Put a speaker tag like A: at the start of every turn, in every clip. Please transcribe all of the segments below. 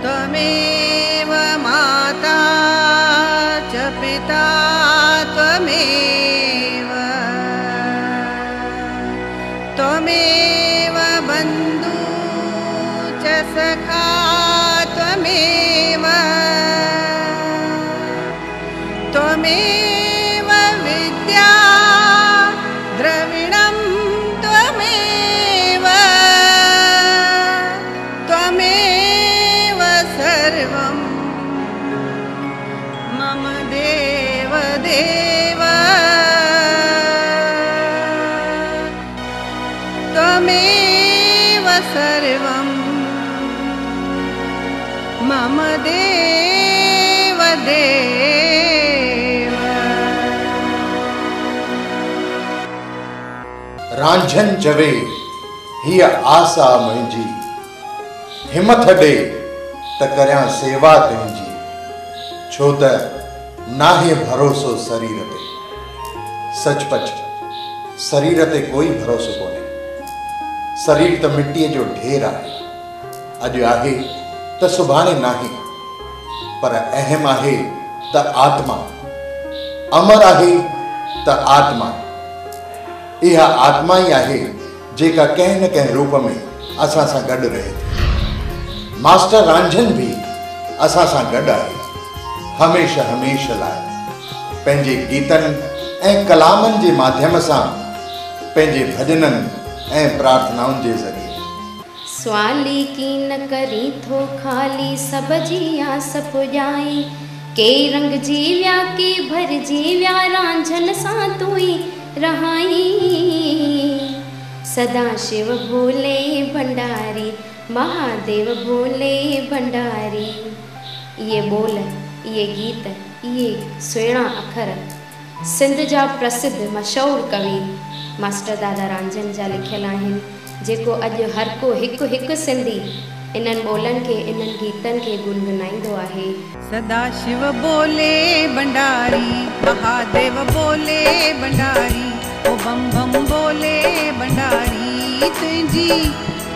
A: त्वमेव माता च पिता त्वमेव बन्धु च सखा त्वमेव विद्या द्रविणं त्वमेव सर्वं मम देव देव त्वमेव सर्वं मम देव देव।
B: रांझन चवे ही आसा मुंहिंजी, हिम्मत ॾे त करियां सेवा तुंहिंजी, छो त नाहे भरोसो शरीर ते। सचपच शरीर ते कोई भरोसो कोन्हे। शरीर त मिट्टीअ जो ढेर आहे, अॼु आहे त सुभाणे नाहे, पर अहम आहे त आत्मा, अमर आहे त आत्मा। इहा आत्मा ई आहे जेका कंहिं न कंहिं रूप में असां सां गॾु रहे थी। मास्टर रांझन भी असां सां गॾु आहे, हमेशह हमेशह लाइ, पंहिंजे गीतनि ऐं कलामनि जे माध्यम सां, पंहिंजे भजननि ऐं प्रार्थनाउनि जे ज़रिए।
C: स्वाली की न करी थो खाली सब जी आस पुॼाई, के रंग जीव्या के भर जीव्या रांझन सां तू ई रहाई। सदा शिव भोले भंडारी, महादेव भोले भंडारी। ये बोल, ये गीत, ये सुहिणा अखर सिंध जा प्रसिद्ध मशहूर कवि मास्टर दादा रांझन जा लिखियल आहिनि, जेको अॼु हर को हिकु हिकु सिंधी इन्हनि ॿोलनि खे, इन्हनि गीतनि खे गुनगुनाईंदो आहे।
A: सदा शिव बोले भंडारी, महादेव बोले भंडारी, ओ बम बम बोले भंडारी, तुंहिंजी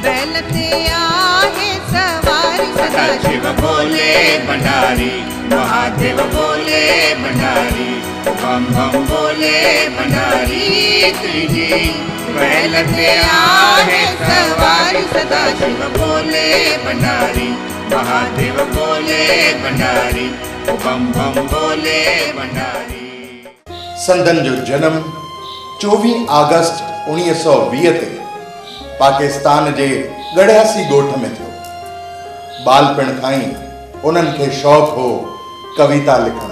A: बैल ते आहे सवारी।
D: सदा शिव बोले भंडारी, महादेव बोले भंडारी, बम बम बोले भंडारी, तुझी बैल ते आहे सवारी। सदा शिव बोले भंडारी, महादेव बोले भंडारी, बम बम बोले भंडारी।
B: संदन जो जन्म 24 अगस्त 1920 ते पाकिस्तान जे गढ़ियासी ॻोठ में थियो। बालपण खां ई उन्हनि खे शौक़ु हो कविता लिखण।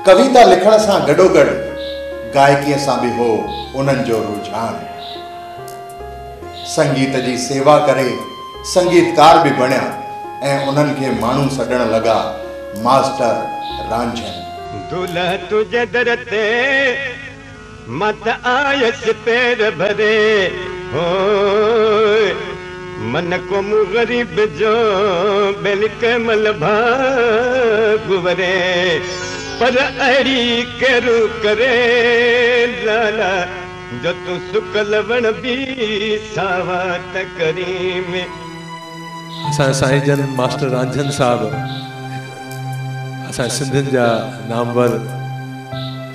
B: कविता लिखण सां गॾोगॾु गायकीअ सां बि हो उन्हनि जो रुझान। संगीत जी सेवा करे संगीतकार बि बणिया ऐं उन्हनि खे माण्हू सॾण लॻा मास्टर रांझन।
D: दूल्हा तुझे दर ते मत आयस पैर भरे, हो मन को गरीब जो बेल कमल भागुवरे, पर अड़ी करू करे लाला जो तू सुकल वण भी सावत करीम।
E: असां साईं जन मास्टर रांझन साहब असां सिंधियुनि जा नामवर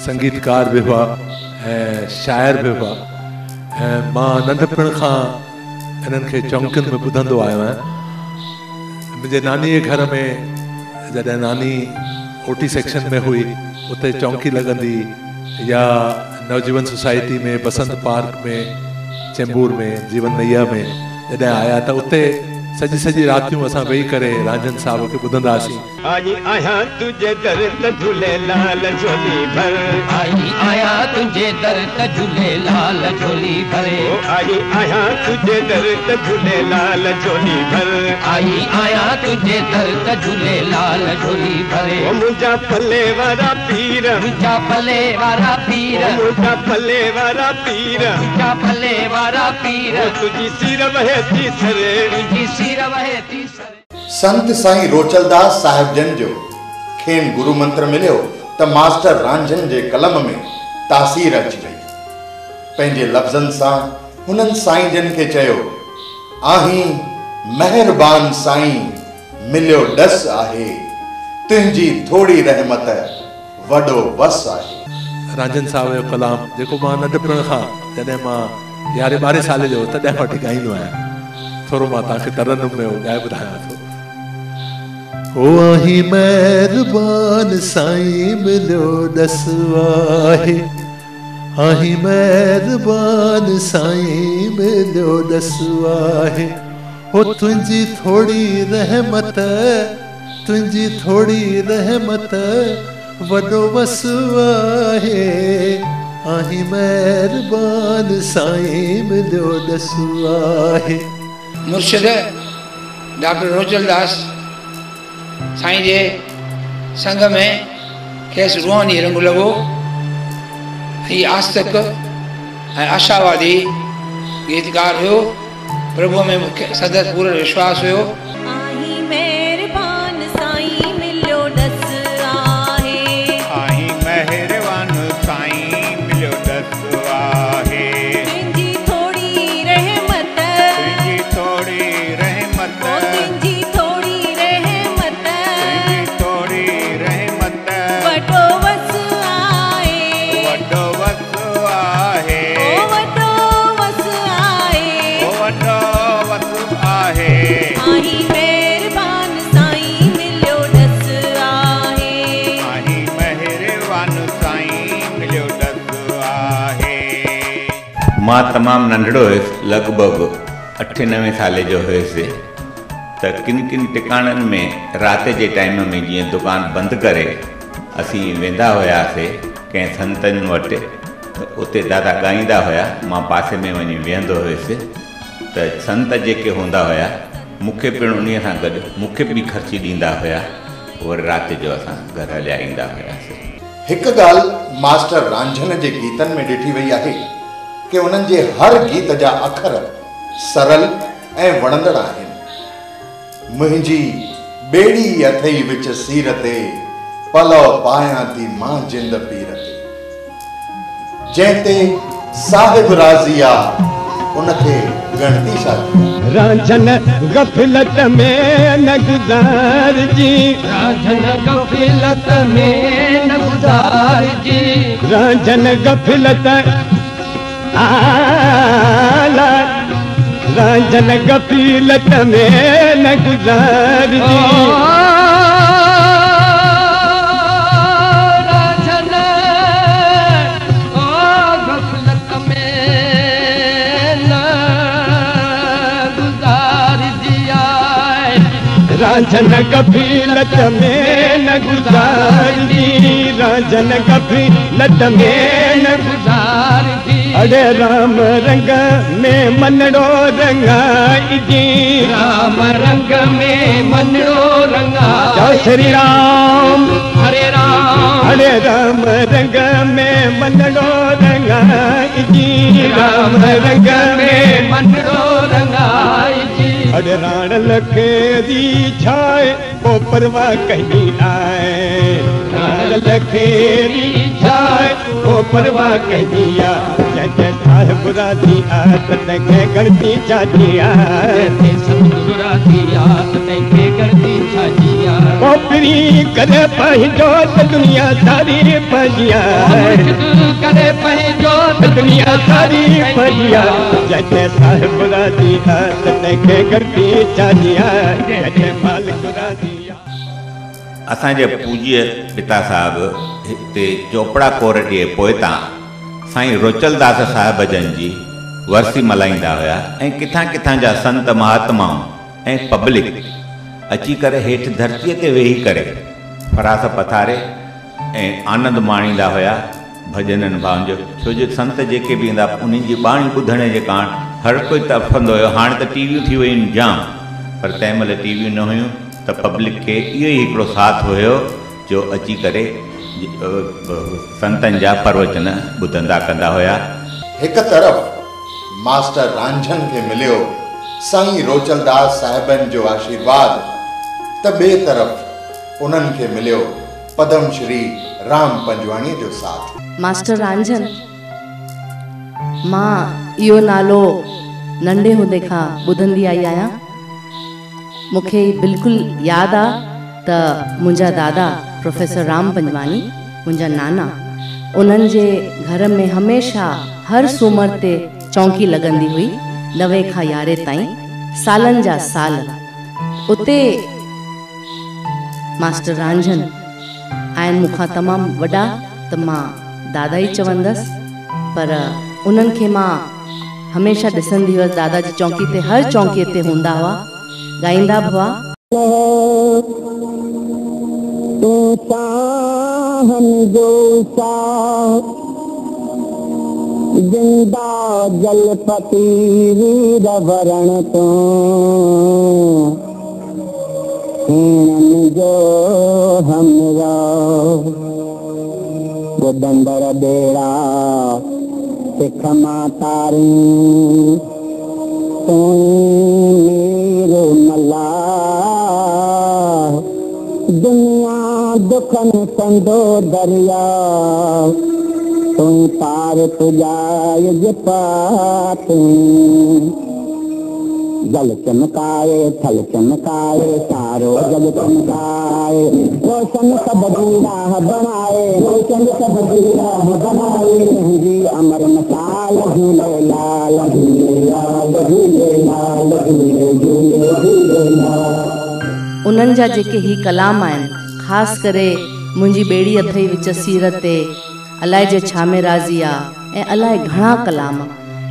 E: संगीतकार भी हुआ ऐं शाइर भी हुआ। ऐं मां नंढपण खां इन्हनि खे चौंकियुनि में ॿुधंदो आयो आहियां। मुंहिंजे नानीअ घर में जॾहिं नानी ओटी सेक्शन में हुई, उते चौंकी लॻंदी, या नवजीवन सोसाइटी में, बसंत पार्क में चेंबूर में जीवन नैया में जॾहिं आया त उते सॼी रातियूं असां वेही करे रांझन साहब खे ॿुधंदासीं।
D: आई आया तुझे दर त झूलेलाल झोली भर,
F: आई आया तुझे दर त झूलेलाल झोली भरे,
D: आई आया तुझे दर त झूलेलाल झोली भर,
F: आई आया तुझे दर त झूलेलाल झोली भरे।
D: ओ मुंहिंजा पले वारा पीर,
F: मुंहिंजा पले वारा पीर,
D: मुंहिंजा पले वारा पीर,
F: मुंहिंजा पले वारा पीर,
D: तुझी सिर वहे थी सरे,
F: तुझी सिर वहे थी सरे।
B: संत साईं रोचलदास साहिब जन जो खेन गुरु मंत्र मिलियो त मास्टर रांझन जे कलम में तासीर अची वई। पंहिंजे लफ़्ज़नि सां हुननि साईं जन खे चयो, आहीं महिरबान साईं मिलियो डस आहे, तुंहिंजी थोड़ी रहमत वॾो बस आहे।
E: रांझन साहब जो कलाम जेको मां नंढपण खां जॾहिं मां 11-12 साल जो तॾहिं खां वठी ॻाईंदो आहियां, थोरो मां तव्हांखे तरन्नुम में ॻाए ॿुधायां थो। ओ आहीं महिरबान साईं मिलियो डस आहे, आहीं महिरबान साईं मिलियो डस आहे, ओ तुंहिंजी थोड़ी रहमत, तुंहिंजी थोड़ी रहमत वॾो बस आहे, आहीं महिरबान साईं मिलियो डस आहे।
G: मुर्शिद डॉक्टर रोचलदास साईं जे संग में खेसि रूहानी रंग लॻो। ही आस्तिक ऐं आशावादी गीतकार हुयो। प्रभु में मूंखे सदत पूरो विश्वास हुयो।
A: आहीं महिरबान साईं मिलियो डस आहे,
H: आहीं महिरबान साईं मिलियो डस आहे,
A: तुंहिंजी थोड़ी रहमत,
H: तुंहिंजी थोड़ी रहमत,
A: तुंहिंजी थोड़ी रहमत
H: तुंहिंजी थोड़ी रहमत
A: वॾो वस आहे,
H: वॾो वस आहे,
A: वॾो वस आहे,
H: वॾो वस आहे।
A: आहीं महिरबान साईं मिलियो डस आहे,
H: आहीं महिरबान साईं मिलियो डस आहे।
I: मां तमामु नंढड़ो हुयुसि, लॻभॻि 8-9 साल जो हुयुसि, त किन किन टिकाणनि में राति जे टाइम में जीअं दुकान बंदि करे असीं वेंदा हुआसीं कंहिं संतनि वटि, त उते दादा ॻाईंदा हुआ। मां पासे में वञी वेहंदो हुयुसि त संत जेके हूंदा हुआ मूंखे पिणु उन सां गॾु मूंखे बि ख़र्ची ॾींदा हुआ, और राति जो असां घर हलिया ईंदा हुआसीं।
B: हिकु ॻाल्हि मास्टर रांझन जे गीतनि में ॾिठी वई आहे कि उन्हनि जे हर गीत जा अखर सरल ऐं वणंदड़ आहिनि। मुंहिंजी बेड़ी अथई विच सीर ते, पलव पायां थी मां जिंद पीर ते, जंहिं ते साहिब राज़ी आहे उनखे गणती छा?
D: रांझन गफ़लत में न गुज़ारजी,
F: रांझन गफ़लत में न गुज़ारजी,
D: रांझन गफ़लत आला, रांझन गफ़लत में न गुज़ारजी,
F: रांझन गफ़लत में न गुज़ारजी आहे,
D: रांझन गफ़लत में न गुज़ारजी, रांझन गफ़लत में न
F: गुज़ारजी,
D: अड़े राम रंग में मनड़ो रंगाइजी,
F: राम रंग में मनड़ो रंगाइजी,
D: जय श्री राम
F: हरे राम,
D: अड़े राम रंग में मनड़ो रंगाइजी, राम रंग में
F: मनड़ो रंगाइजी,
D: अड़े राण लखे दी छाए ओ परवाह कहीं आए, राण लखे दी छाए ओ परवाह कहीं आ, जैसे साहिब राजी आत तके गणती चाचिया,
F: जैसे सतगुरु राजी आत तके गणती चाचिया,
D: पोपरी करे पंहिंजो त दुनिया सारी पंहिंजिया,
F: करे पंहिंजो त
D: दुनिया सारी पंहिंजिया, जैसे साहिब राजी आत तके गणती चाचिया, जैसे मालिक राजी।
I: असांजे पूज्य पिता साहब हिते चोपड़ा कोर जे पोइतां साईं रोचलदास साहिब जन जी वरसी मल्हाईंदा हुआ ऐं किथां किथां जा संत महात्माऊं ऐं पब्लिक अची करे हेठि धरतीअ ते वेही करे फरास पथारे ऐं आनंद माणींदा हुआ भॼननि भावनि जो। छो जो संत जेके बि ईंदा उन्हनि जी बाणी ॿुधण जे कारण हर कोई तड़फंदो हुयो। हाणे त टीवियूं थी वयूं आहिनि जाम, पर तंहिं महिल टीवियूं न हुयूं त पब्लिक खे इहो ई हिकिड़ो साथ हुयो जो अची करे संतनि जा प्रवचन ॿुधंदा कंदा हुया।
B: हिकु तरफ़ मास्टर रांझन खे मिलियो साईं रोचलदास साहिबनि जो आशीर्वाद, त ॿिए तरफ़ उन्हनि खे मिलियो पद्म श्री राम पंजवाणी जो साथ।
J: मास्टर रांझन, मां इहो नालो नंढे हूंदे खां ॿुधंदी आई आहियां। मूंखे बिल्कुलु यादि आहे त मुंहिंजा दादा प्रोफेसर राम पंजवानी, मुंहिंजा नाना, उन्हनि जे घर में हमेशह हर सूमर ते चौकी लॻंदी हुई 9 खां 11 ताईं, सालनि जा साल। उते मास्टर रांझन आहिनि मूंखां तमामु वॾा, त मां दादा ई चवंदसि, पर उन्हनि खे मां हमेशह ॾिसंदी हुअसि दादा जी चौकी ते, हर चौकीअ ते हूंदा हुआ, ॻाईंदा बि हुआ।
K: जिंदा जलपति वीर वरण तो जो हमरा गोदंबर बेड़ा सिख मातारी मेरो मला दुनिया दुखन संदो दरिया तुम पार पुजाए जपात जल चमकाए थल चमकाए सारो जग चमकाए रोशन सब राह बनाए रोशन सब राह बनाए जी अमर मसाल झूले लाल झूले लाल झूले लाल झूले झूले झूले लाल।
J: उन्हनि जा जेके ही कलाम आहिनि, ख़ासि करे मुंहिंजी ॿेड़ी अथई विच सीर ते, अलाए जे छा में राज़ी आहे ऐं अलाए घणा कलाम,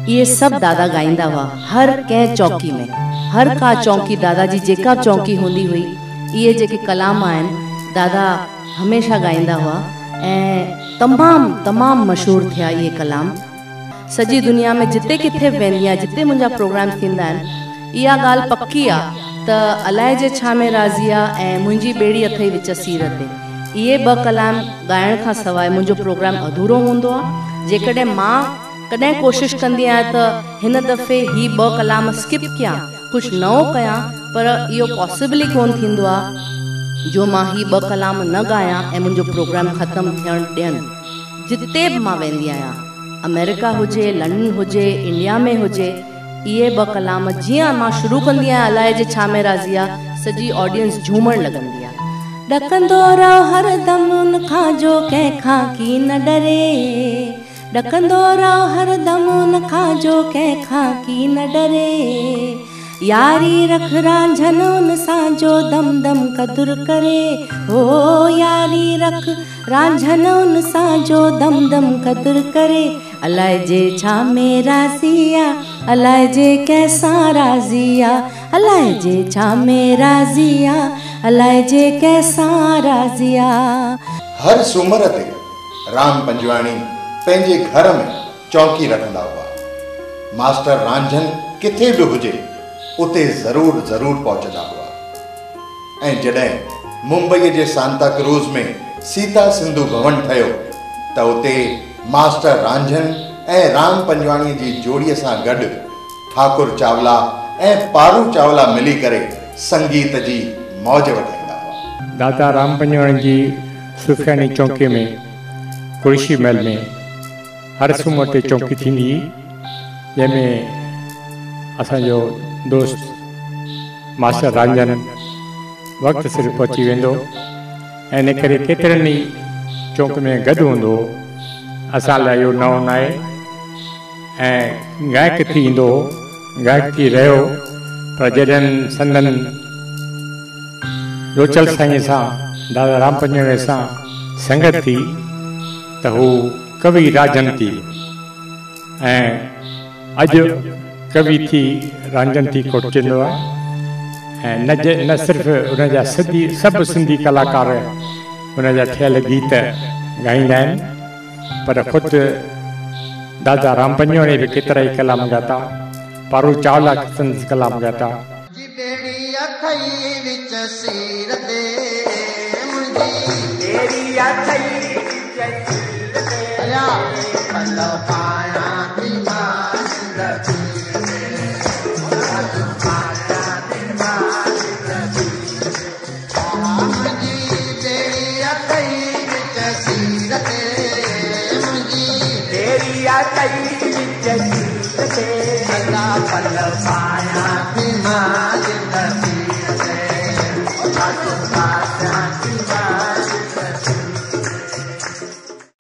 J: इहे सभु दादा ॻाईंदा हुआ हर कंहिं चौकी में। हर का चौकी, दादा जी जेका चौकी हूंदी हुई, इहे जेके कलाम आहिनि दादा हमेशह ॻाईंदा हुआ ऐं तमामु तमामु मशहूरु थिया इहे कलाम। सॼी दुनिया में जिते किथे वेंदी आहियां, जिते मुंहिंजा प्रोग्राम थींदा आहिनि, इहा ॻाल्हि पकी आहे त अलाए जे छा में राज़ी आहे ऐं मुंहिंजी ॿेड़ी अथई विच सीर ते, इहे 2 कलाम ॻाइण खां सवाइ मुंहिंजो प्रोग्राम अधूरो हूंदो आहे। जेकॾहिं मां कॾहिं कोशिशि कंदी आहियां त हिन दफ़े ही 2 कलाम स्किप कयां, कुझु नओं कयां, पर इहो पॉसिबल ई कोन थींदो आहे जो मां ही 2 कलाम न ॻायां ऐं मुंहिंजो प्रोग्राम ख़तमु थियणु ॾियनि। जिते बि मां वेंदी आहियां, अमेरिका हुजे, लंडन हुजे, इंडिया में हुजे, इहे 2 कलाम जीअं मां शुरू कंदी आहियां अलाए जे छा में राज़ी आहे, सॼी ऑडियंस झूमण लॻंदी आहे। ॾकंदो रहो हरदम उन खां जो कंहिंखां की न डरे, ॾकंदो रहो हरदम उन खां जो कंहिंखां की न डरे, यारी रख रांझन उन सां जो दम दम कदुर करे, हो यारी रख रांझन उन सां जो दम दम कदुर करे, अलाए जे छा में राज़ी आहे, अलाए जे कंहिंसां राज़ी आहे, अलाए जे छा में राज़ी आहे, अलाए जे कंहिंसां राज़ी आहे।
B: हर सूमर ते राम पंजवाणी पंहिंजे घर में चौकी रखंदा हुआ। मास्टर रांझन किथे बि हुजे उते ज़रूर ज़रूर पहुचंदा हुआ। ऐं जॾहिं मुंबई जे सांता क्रूज़ में सीता सिंधु भवन ठहियो त उते मास्टर रांझन ऐं राम पंजवाणी जी जोड़ीअ सां गॾु ठाकुर चावला ऐं पारू चावला मिली करे संगीत जी मौज वठाईंदा हुआ।
L: दादा राम पंजवाणी जी सुफियानी चौकी में कुर्शी महल में हर सूमर ते चौकी थींदी, जंहिंमें असांजो दोस्त मास्टर रांझन वक़्तु सिर पहुची वेंदो ऐं इन करे केतिरनि ई चौक में गॾु हूंदो। असां लाइ इहो नओं न आहे ऐं गायक थी ईंदो, गायक थी रहियो, पर जॾहिं संदन रोचल साईं सां दादा राम पंजवाणी सां संगत थी त हू कवि राजन थी ऐं अॼु कवि थी रांझन थी कोटचंदो आहे ऐं न सिर्फ़ु उनजा सभु सिंधी कलाकार उनजा थियल गीत ॻाईंदा आहिनि पर ख़ुदि दादा राम पंजवाणी बि केतिरा ई कलाम ॻाता, पारू चावला संदसि कलाम ॻाता।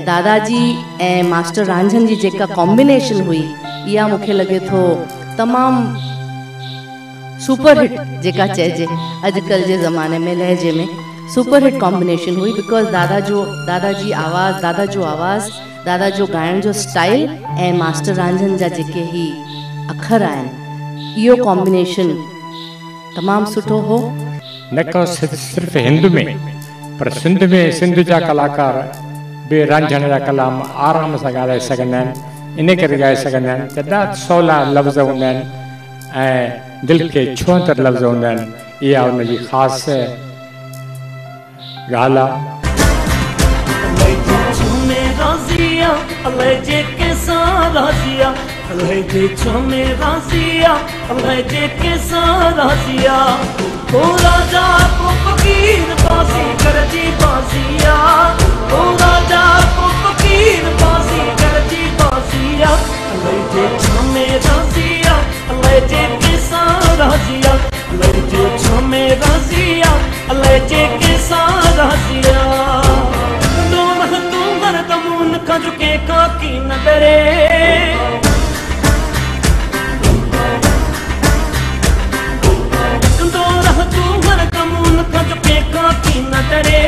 J: दादाजी ऐं मास्टर रांझन जी जेका कॉम्बिनेशन हुई इहा मूंखे लॻे थो तमामु सुपर हिट जेका चइजे अॼुकल्ह जे ज़माने में लहजे में सुपर हिट कॉम्बिनेशन हुई बिकॉज दादाजी आवाज़ दादा जो ॻाइण जो स्टाइल ऐं मास्टर रांझन जा जेके ही अखर आहिनि इहो कॉम्बिनेशन तमामु सुठो हो।
L: न को सिर्फ़ु हिंद में पर सिंध जा कलाकार बि रांझण जा कलाम आराम सां ॻाल्हाए सघंदा आहिनि, इन करे ॻाए सघंदा आहिनि त ॾाढा सवला लफ़्ज़ हूंदा आहिनि ऐं दिलि खे छुहंतर लफ़्ज़ हूंदा आहिनि। इहा हुनजी ख़ासि ॻाल्हि आहे।
M: झुके काकी न डरे कंदो रह तू हर कमून का झुके काकी न डरे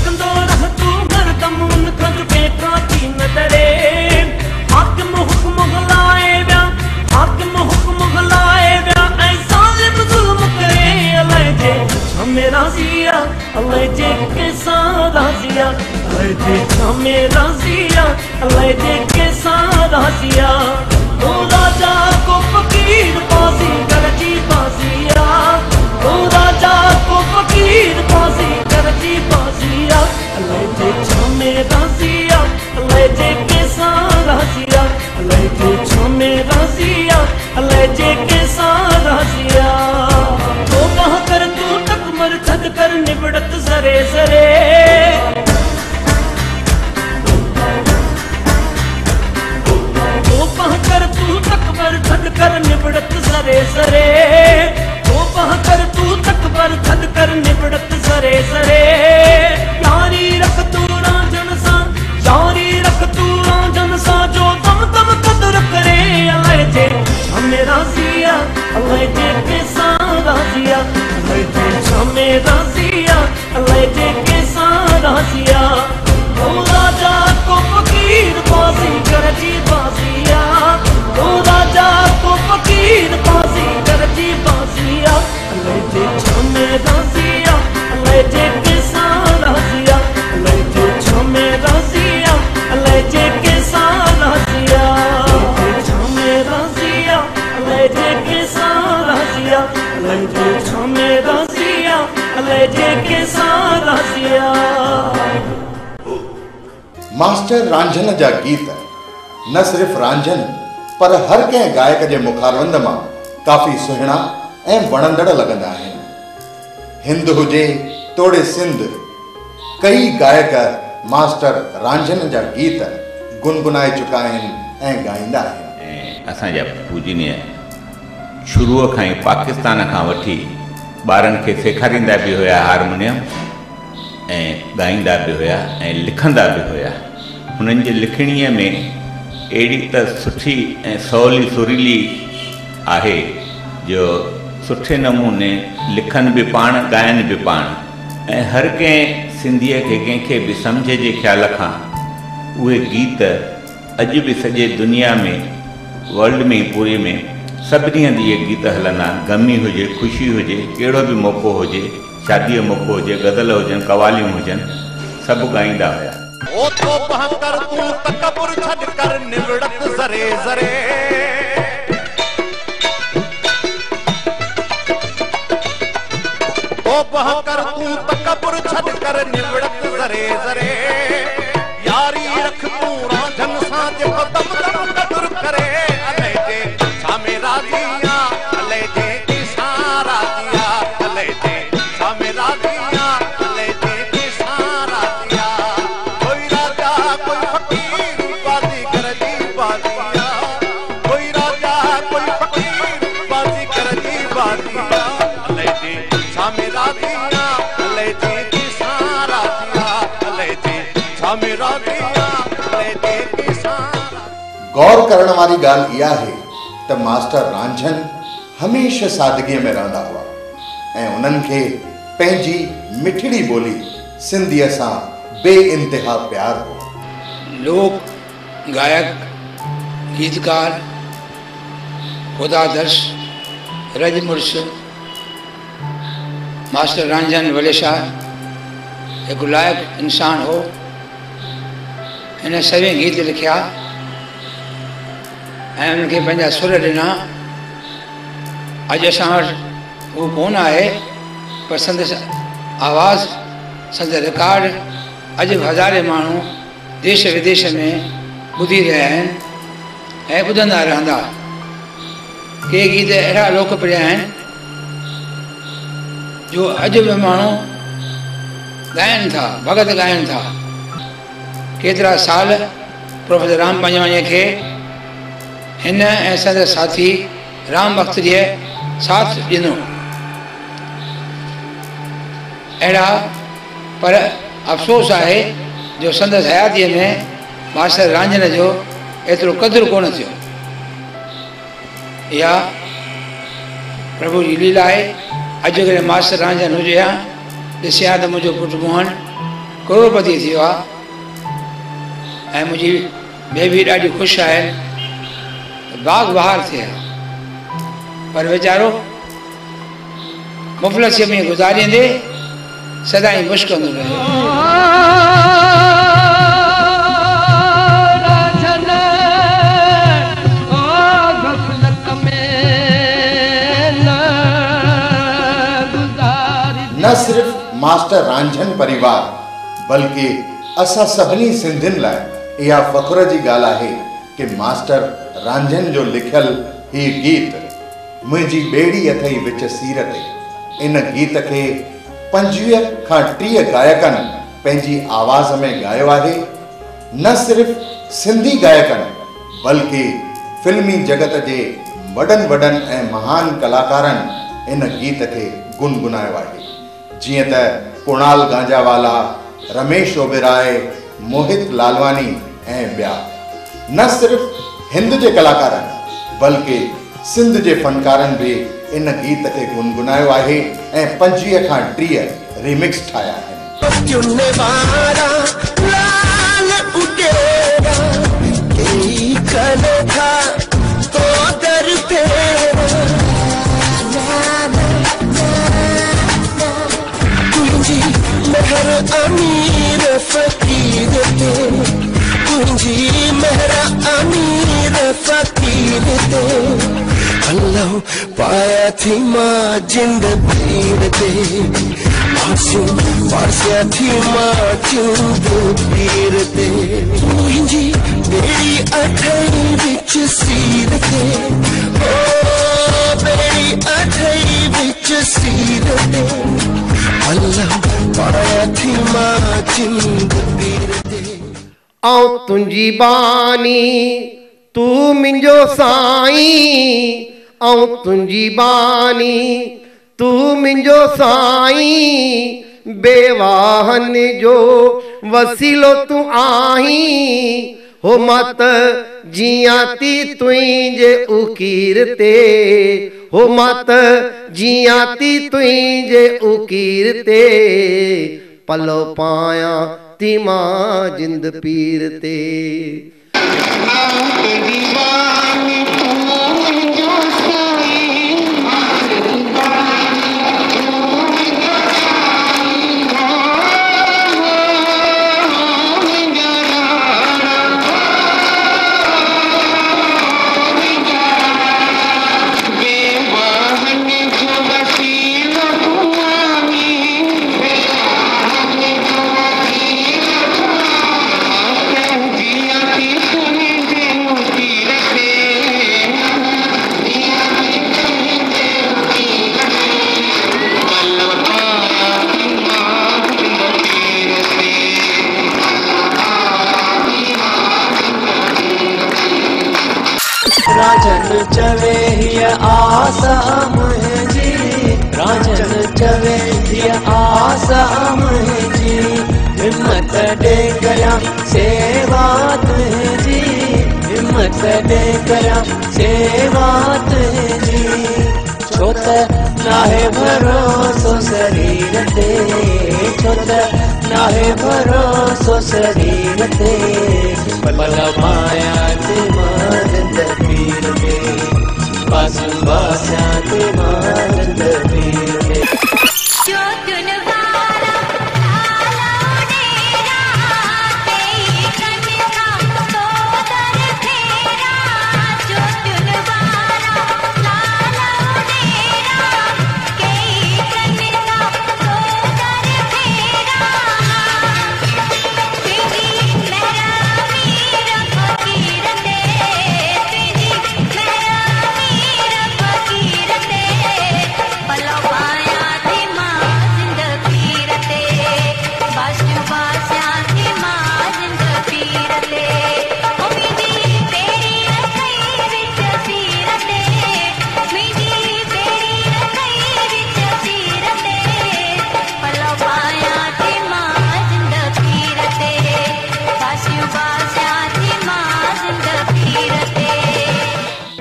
M: कंदो रह तू हर कमून का झुके काकी न डरे हाकिम हुक्म हलाए विया हाकिम हुक्म हलाए विया ऐं ज़ालिम ज़ुल्म करे अलाए जे छमे राज़िया अलाए जे कंहिंसां राज़िया अलाए जे छमे राज़िया अलाए जे कंहिंसां राज़िया ओ राजा को फ़कीर बाज़ी करजी बाज़िया ओ राजा को फ़कीर बाज़ी करजी बाज़िया अलाए जे छमे राज़िया अलाए जे कंहिंसां राज़िया अलाए जे छमे राज़िया अलाए जे कंहिंसां राज़िया ओ बाह कर तू टकमर थद कर निबड़त ज़रे ज़रे कर निबड़त सरे सरे ओ बहकर तू तकबर थद कर निबड़त सरे सरे यारी रख तू रांझन सा यारी रख तू रांझन सा जो दम दम कदर करे अलाए जे छमे राज़िया अलाए जे कंहिंसां राज़िया अलाए जे छमे राज़िया अलाए जे कंहिंसां राज़िया ओ राजा को फ़कीर बाज़ी करजी बाज़िया ओ राजा को फ़कीर बाज़ी करजी बाज़िया अलाए जे छमे राज़िया अलाए जे कंहिंसां राज़िया अलाए जे छमे राज़िया अलाए जे कंहिंसां राज़िया छमे राज़िया अलाए जे कंहिंसां राज़िया अलाए जे छमे राज़िया अलाए जे कंहिंसां राज़िया।
B: मास्टर रांझन जा गीत न सिर्फ़ रांझन पर हर कंहिं गायक जे मुखारवंद मां काफ़ी सुहिणा ऐं वणंदड़ लॻंदा आहिनि। हिंद हुजे तोड़े सिंध कई गायक मास्टर रांझन जा गीत गुनगुनाए चुका आहिनि ऐं ॻाईंदा आहिनि।
I: असांजा पूजनीय शुरूअ खां ई पाकिस्तान खां वठी ॿारनि खे सेखारींदा बि हुया हारमोनियम ऐं ॻाईंदा बि हुया ऐं लिखंदा बि हुया। हुननि जी लिखणीअ में अहिड़ी त सुठी ऐं सवली सुरीली आहे जो सुठे नमूने लिखनि बि पाण ॻाइनि बि पाण ऐं हर कंहिं सिंधीअ खे कंहिंखे बि सम्झ जे ख़्याल खां उहे गीत अॼु बि सॼे दुनिया में वर्ल्ड में पूरे में सभिनी हंधि इहे गीत हलंदा आहिनि। गमी हुजे, ख़ुशी हुजे, कहिड़ो बि मौक़ो हुजे, शादीअ जो मौक़ो हुजे, गज़ल हुजनि, कवालियूं हुजनि, सभु ॻाईंदा हुया।
N: ओ तो बहकर तू तकबर छड़ कर निवड़त जरे जरे, ओ बहकर तू तकबर छड़ कर निवड़त जरे जरे, यारी रख तू रांझन सां जेको दम दम कदर करे, अले जे सामे राजिया, अले जे किसा राजिया, अले जे सामे राजिया, अले जे किसा राजिया, कोई राजा कोई फकीर बाजीगर जी बाजिया, कोई राजा कोई फकीर बाजीगर जी बाजिया, अले जे सामे राजिया, अले जे किसा राजिया, अले जे सामे राजिया, अले जे किसा।
B: गौर करण वारी ॻाल्हि इहा आहे त मास्टर रांझन हमेशह सादगीअ में रहंदा हुआ ऐं उन्हनि खे पंहिंजी मिठड़ी ॿोली सिंधीअ सां बेइंतिहा प्यार हो।
G: लोक गायक, गीतकार, खुदादर्श, रजमुर्श मास्टर रांझन वलेशाह हिकु लाइक़ु इंसान हो। हिन सभई गीत लिखिया ऐं उनखे पंहिंजा सुर ॾिना। अॼु असां वटि उहो कोन आहे, पर संदसि आवाज़, संदसि रिकॉर्ड अॼु हज़ारे माण्हू देश विदेश में ॿुधी रहिया आहिनि ऐं ॿुधंदा रहंदा। के गीत अहिड़ा लोकप्रिय आहिनि जो अॼु बि माण्हू ॻाइनि था, भॻत ॻाइनि था। केतिरा साल प्रोफेसर राम पंजवाणीअ खे हिन ऐं संदसि साथी राम बख्तरीअ साथ ॾिनो। अहिड़ा, पर अफ़सोस आहे जो संदसि हयातीअ में मास्टर रांझन जो एतिरो क़दुरु कोन थियो। इहा प्रभु जी लीला आहे। अॼुकल्ह मास्टर रांझन हुजे हा, ॾिसिया त मुंहिंजो पुटु मोहन करोड़पति थियो आहे ऐं मुंहिंजी बेबी ॾाढी ख़ुशि आहे, बाग बहार थिए, पर वीचारो मुफ़लसीअ में गुज़ारींदे सदाईं मुश्क कंदो रहे।
B: न सिर्फ मास्टर रांझन परिवार बल्कि असां सभिनी सिंधियुनि लाइ इहा फ़ख्र जी ॻाल्हि आहे कि मास्टर रांझन जो लिखियल ही गीत मुंहिंजी ॿेड़ी अथई विच सीर ते, इन गीत खे 25 खां 30 गायकनि पंहिंजी आवाज़ में ॻायो आहे। न सिर्फ सिंधी गायकनि बल्कि फिल्मी जगत जे वॾनि वॾनि ऐं महान कलाकारनि इन गीत खे गुनगुनायो आहे, जीअं त कुणाल गांजावाला, रमेश ओबेराय, मोहित लालवानी ऐं ॿिया। न सिर्फ हिंद जे कलाकारनि बल्कि सिंध जे फनकारनि बि इन गीत खे गुनगुनायो आहे ऐं 25 खां 30 रिमिक्स ठाहिया आहिनि।
O: अमीर फकीर ते तुझी मेहरा अमीर फकीर ते अल्लाह पाया थी मां जिंद पीर ते पासिया थी मां जिंद पीर ते तुझी बेड़ी अठई विच सीर ते ओ बेड़ी अठई विच सीर ते अल्लाह पाया थी मां जिंद पीर ते
P: आऊं तुंहिंजी बानी तू मुंहिंजो साईं, आऊं तुंहिंजी बानी तू मुंहिंजो साईं, बेवाहन जो वसीलो तू आहीं, हो मत जियां ती तुंहिंजे उकीर ते, हो मत जियां ती तुंहिंजे उकीर ते, पलो पायां ती मां जिंद पीर ते।
M: राजन चवे हिय आसा मुंहिंजी, राजन चवे हिय आसा मुंहिंजी, हिम्मत ॾे कयां सेवा तुंहिंजी, हिम्मत ॾे कयां सेवा तुंहिंजी, छो त नाहे भरोसो शरीर ते, छो त नाहे भरोसो शरीर ते, पल माया ते मानंद पीर में, बस बासा ते मानंद पीर में।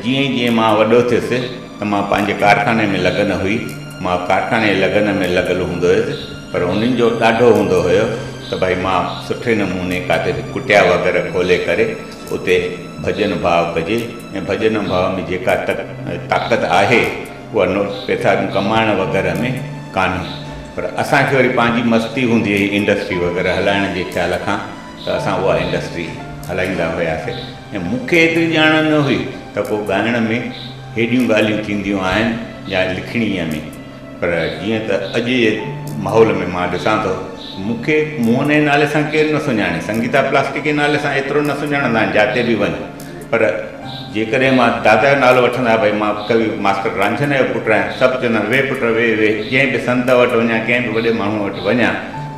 I: जीअं मां वॾो थियुसि त मां पंहिंजे कारखाने में लगन हुई, मां कारखाने लगन में लॻल हूंदो हुयुसि, पर उन्हनि जो ॾाढो हूंदो हुयो त भई मां सुठे नमूने काथे कुटिया वग़ैरह खोले करे उते भॼन भाव कजे, ऐं भॼन भाव में जेका ताक़त आहे उहा पैसा कमाइण वग़ैरह में कान्हे, पर असांखे वरी पंहिंजी मस्ती हूंदी हुई इंडस्ट्री वग़ैरह हलाइण जे ख़्याल खां, त असां उहा इंडस्ट्री हलाईंदा हुआसीं। ऐं मूंखे एतिरी ॼाण न हुई त पोइ ॻाइण में हेॾियूं ॻाल्हियूं थींदियूं आहिनि या लिखणीअ में, पर जीअं त अॼु जे माहौल में मां ॾिसां थो, मूंखे मोहन जे नाले सां केरु न सुञाणे, संगीता प्लास्टिक जे नाले सां एतिरो न सुञाणंदा आहिनि जिते बि वञु, पर जेकॾहिं मां दादा जो नालो वठंदा भई मां कवि मास्टर रांझन जो पुटु आहियां, सभु चवंदा वे पुट वे वे, जंहिं बि संत वटि वञा कंहिं बि वॾे माण्हू वटि वञा,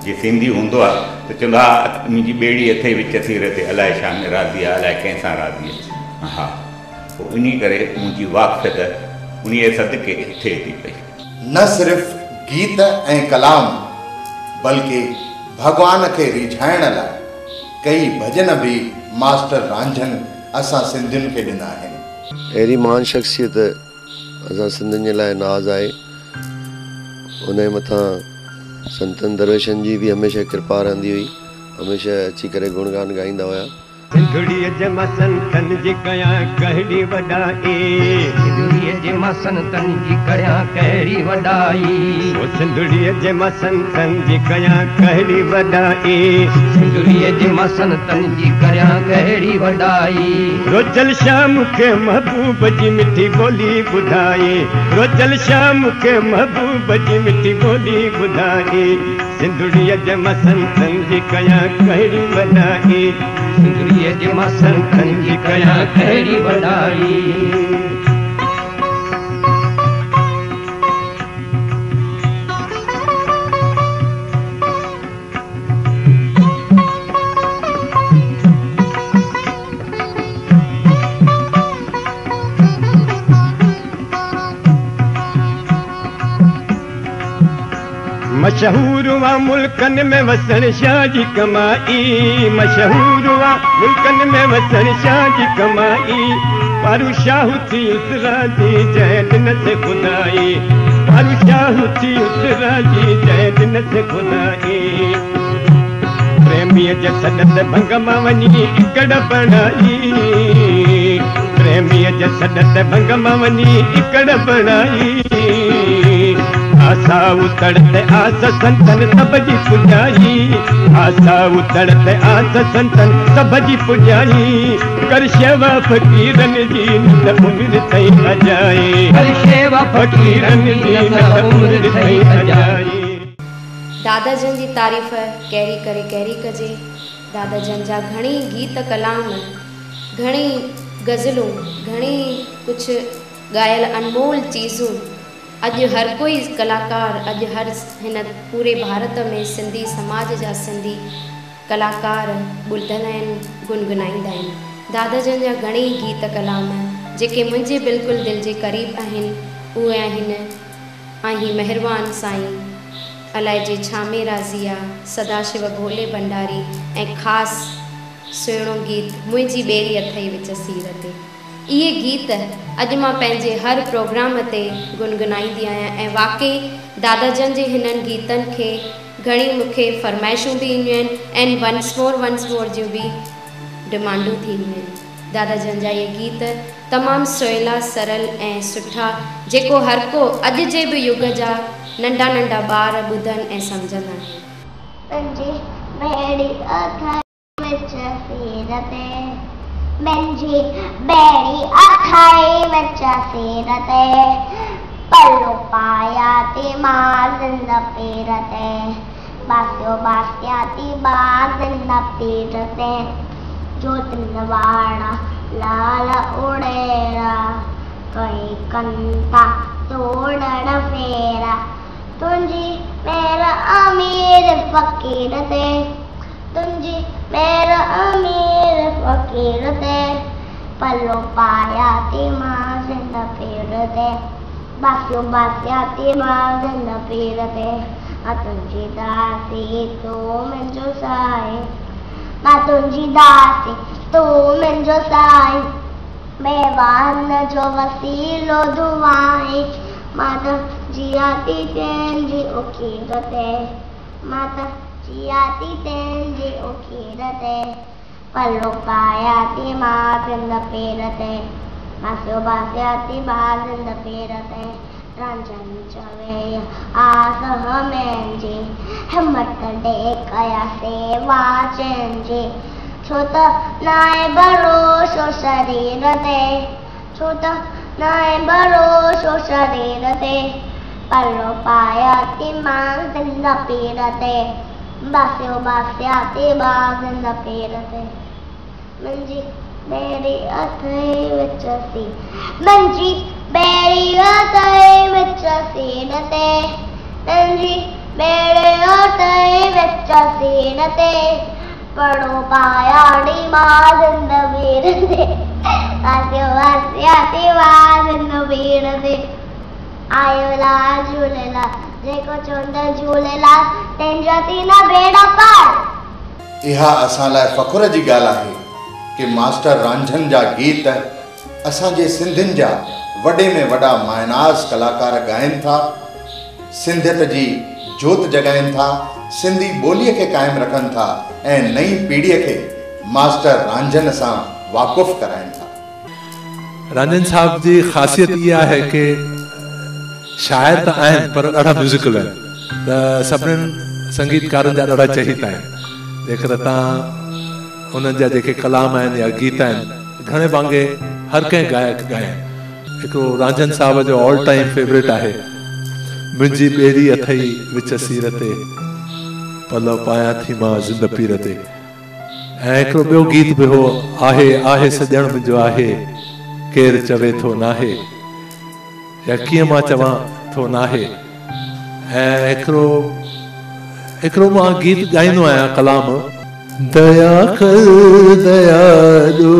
I: जे सिंधी हूंदो आहे त चवंदो आहे मुंहिंजी ॿेड़ी अथई विच सीर ते, अलाए छा में राज़ी आहे, अलाए कंहिंसां राज़ी आहे। हा, पोइ इन करे मुंहिंजी वाक़फ़ियत उन सदके थिए थी पई।
B: न सिर्फ़ गीत ऐं कलाम बल्कि भगवान खे रिझाइण लाइ कई भॼन बि मास्टर रांझन असां सिंधियुनि खे ॾिना आहिनि।
Q: अहिड़ी महान शख़्सियत असां सिंधियुनि जे लाइ नाज़ आहे, उन जे मथां संतन दरवेशनि जी बि हमेशह कृपा रहंदी हुई, हमेशह अची करे गुणगान ॻाईंदा हुआ।
D: सिंधुड़ीअ जे मां संतनि जी कयां कहिड़ी वॾाई, सिंधुड़ीअ जे मां संतनि जी कयां कहिड़ी वॾाई, सिंधुड़ीअ जे मां संतनि जी कयां कहिड़ी वॾाई, सिंधुड़ीअ जे मां संतनि जी कयां कहिड़ी वॾाई, रोज़ल शाम खे महबूब जी मिठी ॿोली ॿुधाई, रोज़ल शाम खे महबूब जी मिठी ॿोली ॿुधाई, सिंधुड़ीअ जे मां संतनि जी कयां कहिड़ी वॾाई, सिंधुड़ीअ जे मां संतनि जी कयां कहिड़ी वॾाई। मशहूर हुआ मुल्कन में वसण शाह जी कमाई, मशहूर हुआ मुल्कन में वसण शाह जी कमाई, पारू शाह थी उसरा जी जय दिन से खुदाई, पारू शाह थी उसरा जी जय दिन से खुदाई, प्रेम प्रेमीअ जे सॾत भंग मां वञी इकड़ बणाई प्रेमीअ जे सॾत भंग मां वञी इकड़ बणाई आसा उतड़ ते आस संतन सब जी पुॼाई आसा उतड़ ते आस संतन सब जी पुॼाई कर शेवा फ़क़ीरन जी न उम्र ताईं अजाए कर शेवा फ़क़ीरन जी न उम्र ताईं अजाए।
C: दादा जन जी तारीफ़ कहिड़ी कजे। दादा जन जा घणी गीत कलाम, घणी गज़लूं, घणी कुछ ॻायल अनमोल चीज़ूं अॼु हर कोई कलाकार, अॼु हर हिन पूरे भारत में सिंधी समाज जा सिंधी कलाकार ॿुधंदा आहिनि, गुनगुनाईंदा आहिनि। दादा जन जा घणेई गीत कलाम जेके मुंहिंजे बिल्कुलु दिलि जे क़रीब आहिनि उहे आहिनि आहीं महिरबान साईं, अलाए जे छा में राज़ी आहे, सदाशिव भोले भंडारी ऐं ख़ासि सुहिणो गीत मुंहिंजी ॿेड़ी अथई विच सीर ते। इहे गीत अॼु मां पंहिंजे हर प्रोग्राम ते गुनगुनाईंदी आहियां ऐं वाकई दादा जन जे हिननि गीतनि खे घणी मूंखे फरमाइशूं बि ईंदियूं आहिनि ऐं वंस मोर जूं बि डिमांडूं थींदियूं आहिनि। दादा जन जा इहे गीत तमामु सवला सरल ऐं सुठा जेको हर को अॼु जे बि युग जा नंढा नंढा ॿार ॿुधनि ऐं सम्झंदा
R: मुंहिंजी बेड़ी अथई विच सिर ते पल्लो पाया थी मां ज़िंद पीर ते बासियो बासिया थी मां ज़िंद पीर ते जोतिन वाड़ा लाल उड़ेरा कई कंता तोड़ण फेरा तुंहिंजी मेरा अमीर फ़क़ीर ते तुंहिंजी मेरा अमीर फ़क़ीर ते पल्लो पाया थी मां ज़िंद पीर ते बासियो बासिया थी मां ज़िंद पीर ते तुंहिंजी दासी तू मुंहिंजो साईं, मां तुंहिंजी दासी तू मुंहिंजो साईं, बेवान जो वसीलो दुआई मां त जिया थी तुंहिंजी उखीर ते मां त जिया थी तुंहिंजी उखीर ते पल्लो पाया थी मां ज़िंद पीर ते बासियो बासिया थी मां ज़िंद पीर ते रांझन चवे आस मुंहिंजी हिम्मत ॾे कया सेवा चइजे छो त नाहे भरोसो शरीर ते छो त नाहे भरोसो शरीर ते पल्लो पाया थी मां ज़िंद पीर ते बासियो बासिया थी मां ज़िंद पीर ते मुंहिंजी बेड़ी अथई विच सीर मुंहिंजी बेड़ी अथई विच सीर ते मुंहिंजी बेड़ी अथई विच सीर ते पड़ो पाया नी मां ज़िंद पीर ते बासियो बासिया थी मां ज़िंद पीर ते आयो लाल झूलेलाल जेको चवंदा झूलेलाल तंहिंजा थी न बेड़ा पार।
B: इहा असां लाइ फ़ख़ुर जी ॻाल्हि आहे कि मास्टर रांझन जा गीत असांजे सिंधियुनि जा वॾे में वॾा मायनाज़ कलाकार ॻाइनि था, सिंधियत जी जोत जॻाइनि था, सिंधी ॿोलीअ खे क़ाइमु रखनि था ऐं नई पीढ़ीअ खे मास्टर रांझन सां वाक़ुफ़ कराइनि था।
E: रांझन साहब जी ख़ासियत इहा आहे कि शाइर त आहिनि पर ॾाढा म्यूज़िकल आहिनि, त सभिनीनि संगीतकारनि जा ॾाढा चहीता आहिनि। जेकर तव्हां उन्हनि जा जेके कलाम आहिनि या गीत आहिनि घणे भाङे हर कंहिं गायक ॻाया। हिकिड़ो रांझन साहब जो ऑल टाइम फेवरेट आहे मुंहिंजी ॿेड़ी अथई विच सीर ते पल्लो पाया थी मां ज़िंद पीर ते। ऐं हिकिड़ो ॿियो गीत बि हो आहे आहे सॼण मुंहिंजो आहे केरु चवे थो नाहे या कीअं मां चवां थो नाहे। ऐं हिकिड़ो मां गीत ॻाईंदो आहियां कलाम दया कर दयालु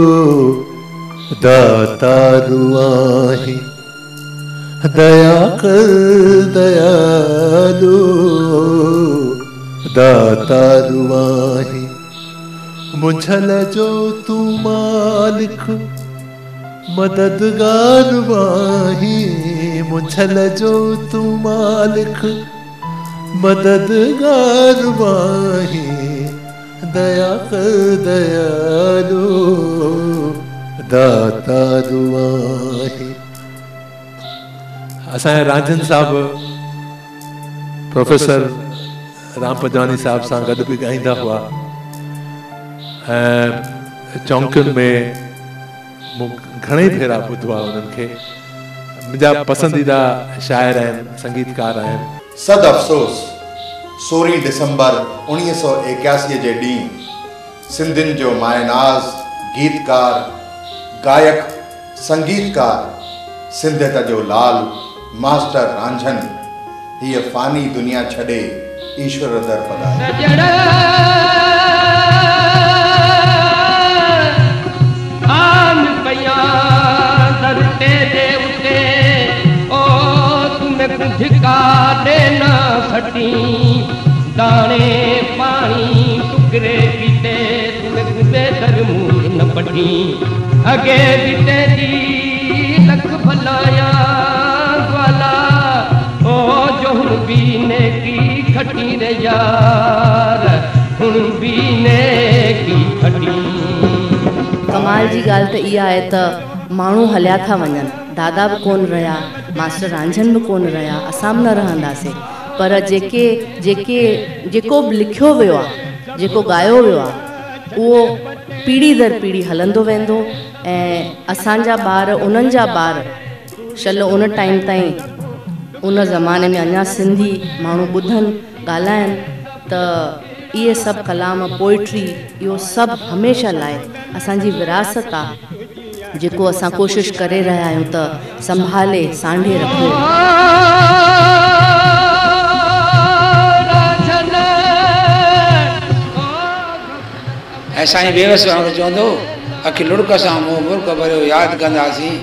E: दातारु आहीं दया कर दयालु दातारु आहीं मुंझल जो तू मालिक मददगार आहीं मुंझल जो तू मालिक मददगार आहीं दया कर दयालु दाता दुआही। असांजे रांझन साहब प्रोफेसर राम पंजवानी साहब सां गॾु बि ॻाईंदा हुआ ऐं चौंकियुनि में मूं घणेई भेरा ॿुधो आहे उन्हनि खे। मुंहिंजा पसंदीदा शाइर आहिनि, संगीतकार आहिनि।
B: सद अफ़सोस 16 दिसंबर 1981 जे ॾींहुं सिंधियुनि जो मायनाज़ गीतकार गायक संगीतकार सिंधियत जो लाल मास्टर रांझन हीअ फ़ानी दुनिया छॾे ईश्वर दर पधारियो।
F: आन पया दर तेरे उते ओ तुम्हें धिका देना सटी दाने पानी टुकरे पीते तुम्हें गुबे दर मुंह न पटी अगे बीते दी लख भलाया ग्वाला ओ जो हुन बीने की खटी रे यार हुन बीने की खटी।
J: कमाल जी ॻाल्हि त इहा आहे त माण्हू हलिया था वञनि, दादा बि कोन रहिया, मास्टर रांझन बि कोन रहिया, असां बि न रहंदासीं, पर जेको बि लिखियो वियो आहे, जेको ॻायो वियो आहे, उहो पीढ़ी दर पीढ़ी हलंदो वेंदो ऐं असांजा ॿार उन्हनि जा ॿार शल उन टाइम ताईं उन ज़माने में अञा सिंधी माण्हू ॿुधनि ॻाल्हाइनि त इहे सभु कलाम पोइट्री इहो सभु हमेशह लाइ असांजी विरासत आहे जेको असां कोशिशि करे रहिया आहियूं त संभाले सांढे रखूं।
G: ऐं साईं बेवस वांगुरु चवंदो अखि लुड़क सां मुंहुं मुर्क भरियो यादि कंदासीं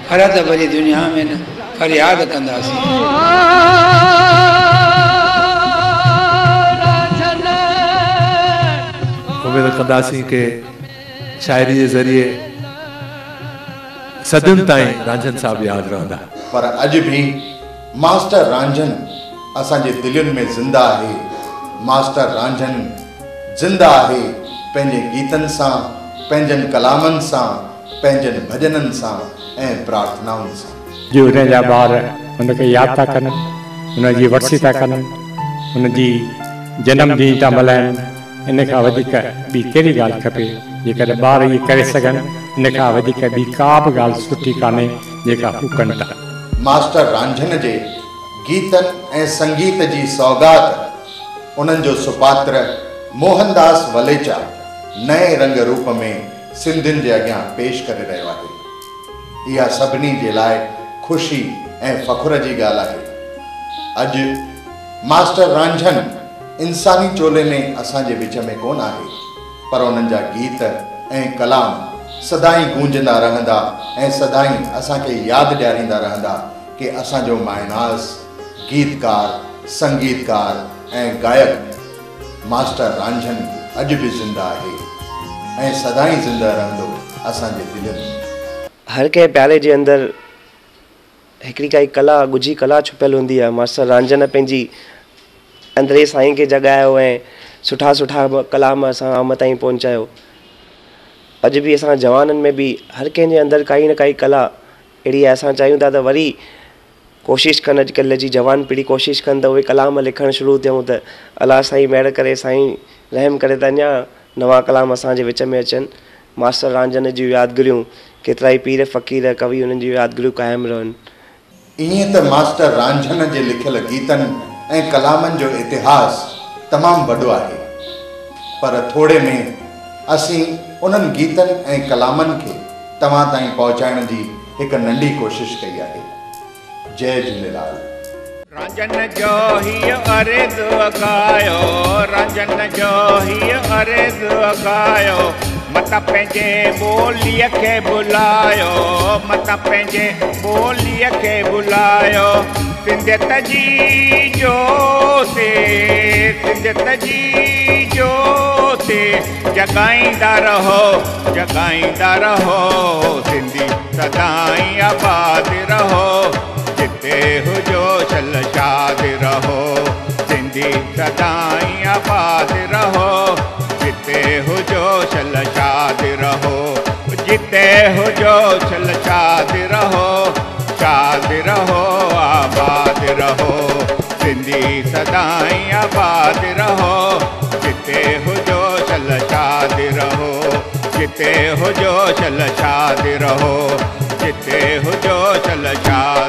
G: फरत भरी दुनिया में न फरियाद कंदासीं।
E: उम्मीद कंदासीं कि शाइरी जे ज़रिए सदियुनि ताईं रांझन साहब यादि रहंदा।
B: पर अॼु बि मास्टर रांझन असांजे दिलयुनि में ज़िंदा आहे। मास्टर रांझन ज़िंदा आहे पंहिंजे गीतनि सां, पंहिंजनि कलामनि सां, पंहिंजनि भॼननि सां ऐं प्रार्थनाउनि सां।
L: जो हुन जा ॿार हुनखे यादि था कनि, हुनजी वर्सी था कनि, हुनजी जनमॾींहुं था मल्हाइनि, इन खां वधीक ॿी कहिड़ी ॻाल्हि खपे। जेकॾहिं ॿार इहे करे सघनि इन खां वधीक ॿी का बि ॻाल्हि सुठी कान्हे जेका हू कनि था।
B: मास्टर रांझन जे गीतनि ऐं संगीत जी सौगात उन्हनि जो सुपात्र मोहनदास वलेचा नए रंग रूप में सिंधियुनि जे अॻियां पेश करे रहियो आहे। इहा सभिनी जे लाइ ख़ुशी ऐं फ़ख़ुर जी ॻाल्हि आहे। अॼु मास्टर रांझन इंसानी चोले में असांजे विच में कोन आहे, पर उन्हनि जा गीत ऐं कलाम सदाईं गूंजंदा रहंदा ऐं सदाईं असांखे यादि ॾियारींदा रहंदा कि असांजो मायनाज़ गीतकार संगीतकार ऐं गायक मास्टर रांझन अॼु बि ज़िंदा आहे ऐं सदाईं ज़िंदा रहंदो असांजे दिलनि में।
S: हर कंहिं प्यारे जे अंदरि हिकिड़ी काई कला ॻुझी कला छुपियल हूंदी आहे। मास्टर रांझन पंहिंजी अंदरे साईं खे जॻायो ऐं सुठा सुठा कलाम असां आम ताईं पहुचायो। अॼु बि असां जवाननि में बि हर कंहिंजे अंदरि काई न काई कला अहिड़ी आहे। असां चाहियूं था त वरी कोशिशि कनि, अॼुकल्ह जी जवान पीढ़ी कोशिशि कनि त उहे कलाम लिखणु शुरू थियूं त अलाह साईं महिर करे, साईं रहम करे त अञा नवां कलाम असांजे विच में अचनि। मास्टर रांझन जूं यादगिरियूं केतिरा ई पीर फ़क़ीर कवि उन्हनि जूं यादगिरियूं क़ाइमु रहनि।
B: ईअं त मास्टर रांझन जे लिखियल गीतनि ऐं कलामनि जो इतिहास तमामु वॾो आहे, पर थोरे में असीं उन्हनि गीतनि ऐं कलामनि खे तव्हां ताईं पहुचाइण जी हिकु नंढी कोशिशि कई आहे। जय झूलेलाल।
H: रांझन जो हीअ अर्ज़ अॻायो, रांझन जो हीअ अर्ज़ अॻायो, मत पंहिंजे ॿोलीअ खे भुलायो, मत पंहिंजे ॿोलीअ खे भुलायो। सिंधियत जी जोति, सिंधियत जी जोति जॻाईंदा रहो, जॻाईंदा रहो। सिंधी सदाईं आबाद रहो, जिते हुजो शल शाद रहो। सिंधी सदाईं आबाद रहो, जिते जी सदाई आबाद रहो, जिते हुजो चल शाद रहो, जिते हुजो चल शाद रहो, जिते हुजो चल शाद